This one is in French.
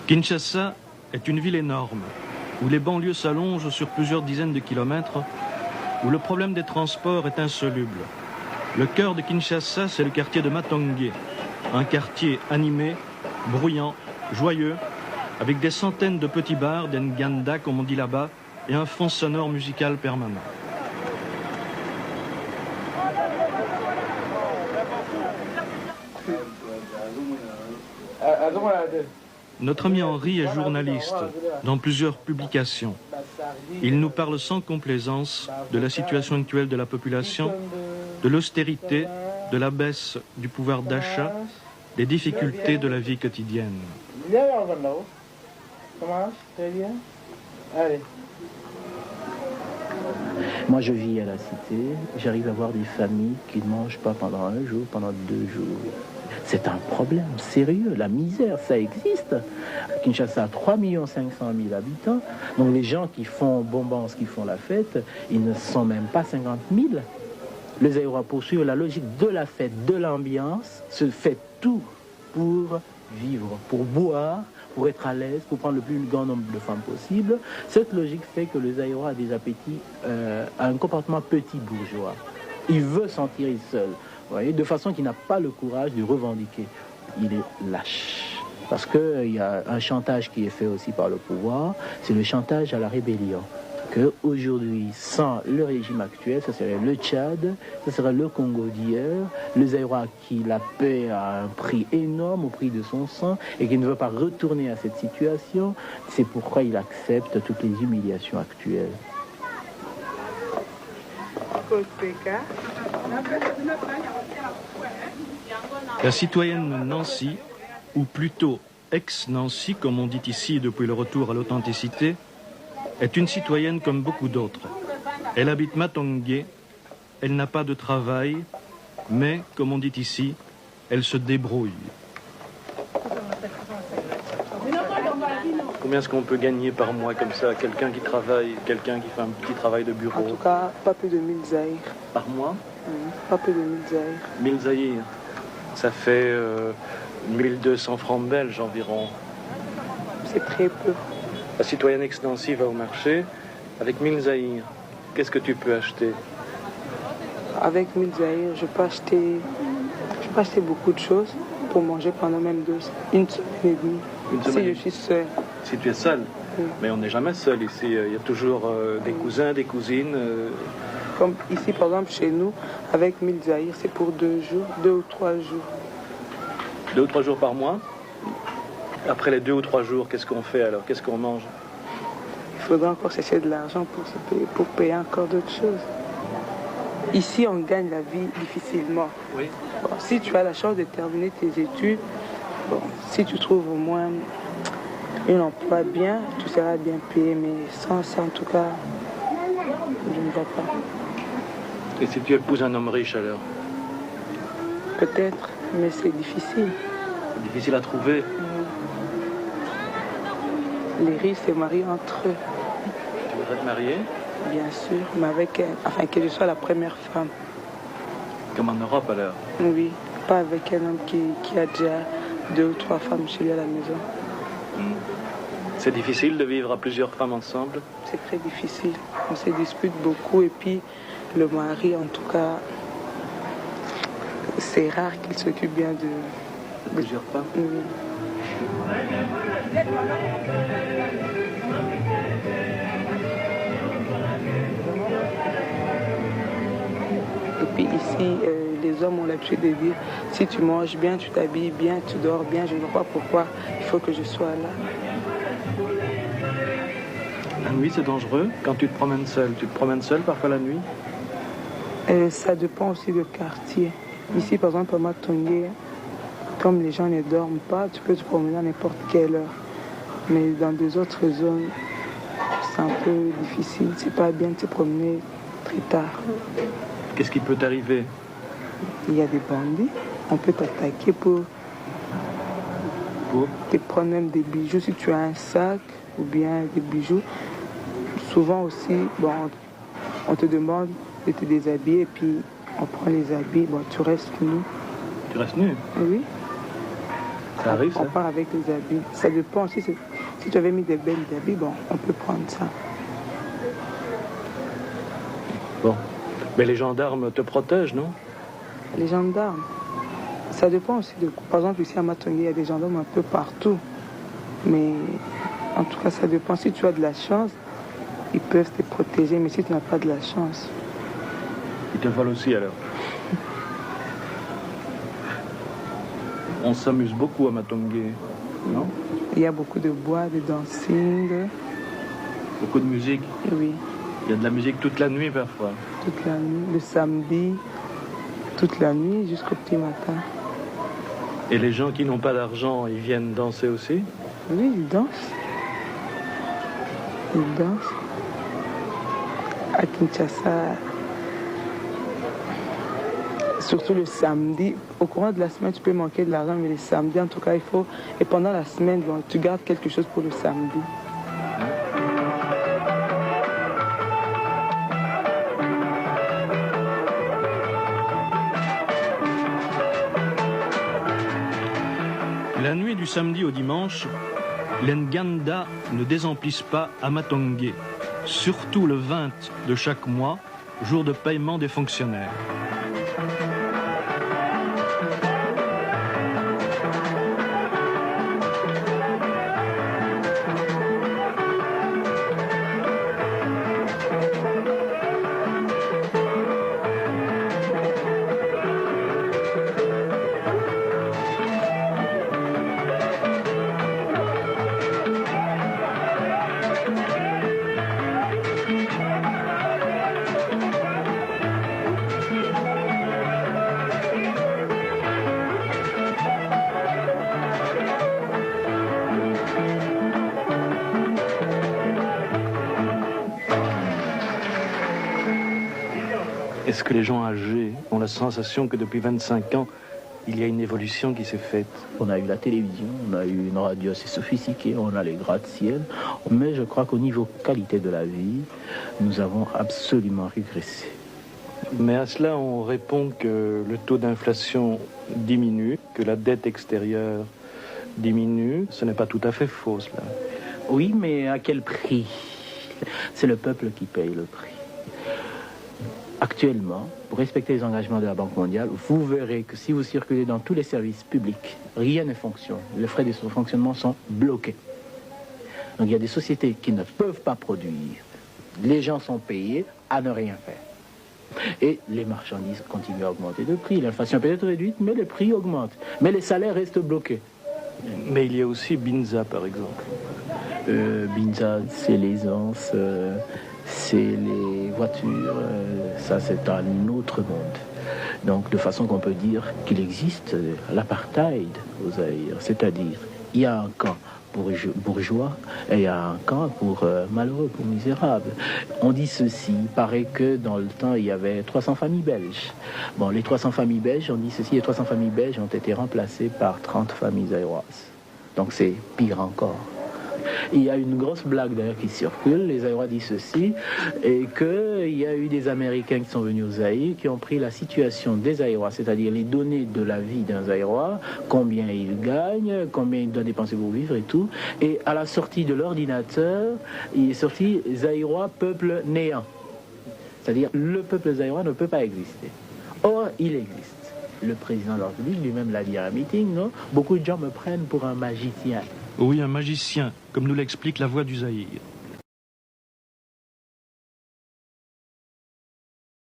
Kinshasa est une ville énorme, où les banlieues s'allongent sur plusieurs dizaines de kilomètres, où le problème des transports est insoluble. Le cœur de Kinshasa, c'est le quartier de Matongé, un quartier animé, bruyant, joyeux, avec des centaines de petits bars, des nganda comme on dit là-bas, et un fond sonore musical permanent. Notre ami Henri est journaliste dans plusieurs publications. Il nous parle sans complaisance de la situation actuelle de la population, de l'austérité, de la baisse du pouvoir d'achat, des difficultés de la vie quotidienne. Moi, je vis à la cité, j'arrive à voir des familles qui ne mangent pas pendant un jour, pendant 2 jours. C'est un problème sérieux, la misère, ça existe. Kinshasa a 3 500 000 habitants, donc les gens qui font Bombance, qui font la fête, ils ne sont même pas 50 000. Le Zaïrois poursuit la logique de la fête, de l'ambiance, se fait tout pour vivre, pour boire, pour être à l'aise, pour prendre le plus grand nombre de femmes possible. Cette logique fait que le Zaïrois a des appétits, a un comportement petit bourgeois. Il veut s'en tirer seul, vous voyez, de façon qu'il n'a pas le courage de revendiquer. Il est lâche. Parce qu'il y a un chantage qui est fait aussi par le pouvoir, c'est le chantage à la rébellion. Qu'aujourd'hui, sans le régime actuel, ça serait le Tchad, ça serait le Congo d'hier, le Zaïrois qui la paie à un prix énorme, au prix de son sang, et qui ne veut pas retourner à cette situation. C'est pourquoi il accepte toutes les humiliations actuelles. La citoyenne Nancy, ou plutôt ex-Nancy, comme on dit ici depuis le retour à l'authenticité, est une citoyenne comme beaucoup d'autres. Elle habite Matongé, elle n'a pas de travail, mais, comme on dit ici, elle se débrouille. Combien est-ce qu'on peut gagner par mois comme ça? Quelqu'un qui travaille, quelqu'un qui fait un petit travail de bureau? En tout cas, pas plus de 1000 zaïrs. Par mois? Pas plus de 1000 zaïrs. 1000 zaïrs. Ça fait 1200 francs belges environ. C'est très peu. La citoyenne ex-Nancy va au marché avec 1000 zaïrs. Qu'est-ce que tu peux acheter? Avec 1000 zaïrs, je peux acheter beaucoup de choses pour manger pendant même une semaine et demie. Si je suis seule. Si tu es seule? Oui. Mais on n'est jamais seul ici. Il y a toujours des cousins, des cousines. Comme ici, par exemple, chez nous, avec 1000 zaïrs, c'est pour 2 jours, 2 ou 3 jours. 2 ou 3 jours par mois? Après les 2 ou 3 jours, qu'est-ce qu'on fait alors? Qu'est-ce qu'on mange? Il faudra encore chercher de l'argent pour payer encore d'autres choses. Ici, on gagne la vie difficilement. Oui. Bon, si tu as la chance de terminer tes études, bon, si tu trouves au moins un emploi bien, tu seras bien payé. Mais sans ça, en tout cas, je ne vois pas. Et si tu épouses un homme riche alors? Peut-être, mais c'est difficile. C'est difficile à trouver. Les riches se marient entre eux. Tu voudrais te marier? Bien sûr, mais afin que je sois la première femme. Comme en Europe alors? Oui, pas avec un homme qui a déjà 2 ou 3 femmes chez lui à la maison. C'est difficile de vivre à plusieurs femmes ensemble? C'est très difficile. On se dispute beaucoup et puis le mari, en tout cas, c'est rare qu'il s'occupe bien de plusieurs femmes? Oui. Et puis ici, les hommes ont l'habitude de dire, si tu manges bien, tu t'habilles bien, tu dors bien, je ne vois pas pourquoi il faut que je sois là. La nuit, c'est dangereux quand tu te promènes seul. Tu te promènes seul parfois la nuit? Ça dépend aussi du quartier. Ici, par exemple, à Matongé, comme les gens ne dorment pas, tu peux te promener à n'importe quelle heure. Mais dans des autres zones, c'est un peu difficile. C'est pas bien de se promener très tard. Qu'est-ce qui peut t'arriver? Il y a des bandits. On peut t'attaquer pour te prendre même des bijoux. Si tu as un sac ou bien des bijoux, souvent aussi, bon, on te demande de te déshabiller et puis on prend les habits. Bon, tu restes nu. Tu restes nu? Oui. Ça arrive, On ça? part avec les habits. Ça dépend aussi. Si tu avais mis des belles habits, bon, on peut prendre ça. Bon. Mais les gendarmes te protègent, non? Les gendarmes, ça dépend aussi de... Par exemple, ici à Matongé, il y a des gendarmes un peu partout. Mais en tout cas, ça dépend. Si tu as de la chance, ils peuvent te protéger. Mais si tu n'as pas de la chance... Ils te volent aussi, alors? On s'amuse beaucoup à Matongé, non? Il y a beaucoup de bois, de dancing. Beaucoup de musique. Oui, Il y a de la musique toute la nuit, parfois. toute la nuit. Le samedi, toute la nuit jusqu'au petit matin. Et les gens qui n'ont pas d'argent, ils viennent danser aussi? Oui, ils dansent. Ils dansent. À Kinshasa, surtout le samedi. Au courant de la semaine, tu peux manquer de l'argent, mais le samedi, en tout cas, il faut... Et pendant la semaine, bon, tu gardes quelque chose pour le samedi. La nuit du samedi au dimanche, les Nganda ne désemplissent pas à Matongé, surtout le 20 de chaque mois, jour de paiement des fonctionnaires. Est-ce que les gens âgés ont la sensation que depuis 25 ans, il y a une évolution qui s'est faite? On a eu la télévision, on a eu une radio assez sophistiquée, on a les gratte-ciel, mais je crois qu'au niveau qualité de la vie, nous avons absolument régressé. Mais à cela, on répond que le taux d'inflation diminue, que la dette extérieure diminue. Ce n'est pas tout à fait faux, cela. Oui, mais à quel prix? C'est le peuple qui paye le prix. Actuellement, pour respecter les engagements de la Banque mondiale, vous verrez que si vous circulez dans tous les services publics, rien ne fonctionne. Les frais de fonctionnement sont bloqués. Donc il y a des sociétés qui ne peuvent pas produire. Les gens sont payés à ne rien faire. Et les marchandises continuent à augmenter de prix. L'inflation peut être réduite, mais les prix augmentent. Mais les salaires restent bloqués. Mais il y a aussi Binza, par exemple. Binza, c'est l'aisance, c'est les voitures, ça c'est un autre monde. Donc de façon qu'on peut dire qu'il existe l'apartheid au Zaïre, c'est-à-dire il y a un camp pour bourgeois et il y a un camp pour malheureux, pour misérables. On dit ceci, il paraît que dans le temps il y avait 300 familles belges. Bon, les 300 familles belges, on dit ceci, les 300 familles belges ont été remplacées par 30 familles zaïroises. Donc c'est pire encore. Il y a une grosse blague d'ailleurs qui circule, les Zaïrois disent ceci, et qu'il y a eu des Américains qui sont venus au Zaïre, qui ont pris la situation des Zaïrois, c'est-à-dire les données de la vie d'un Zaïrois, combien il gagne, combien il doit dépenser pour vivre et tout, et à la sortie de l'ordinateur, il est sorti Zaïrois peuple néant. C'est-à-dire le peuple zaïrois ne peut pas exister. Or, il existe. Le président de la République lui-même l'a dit à un meeting, non? Beaucoup de gens me prennent pour un magicien. Oui, un magicien, comme nous l'explique la voix du Zaïre.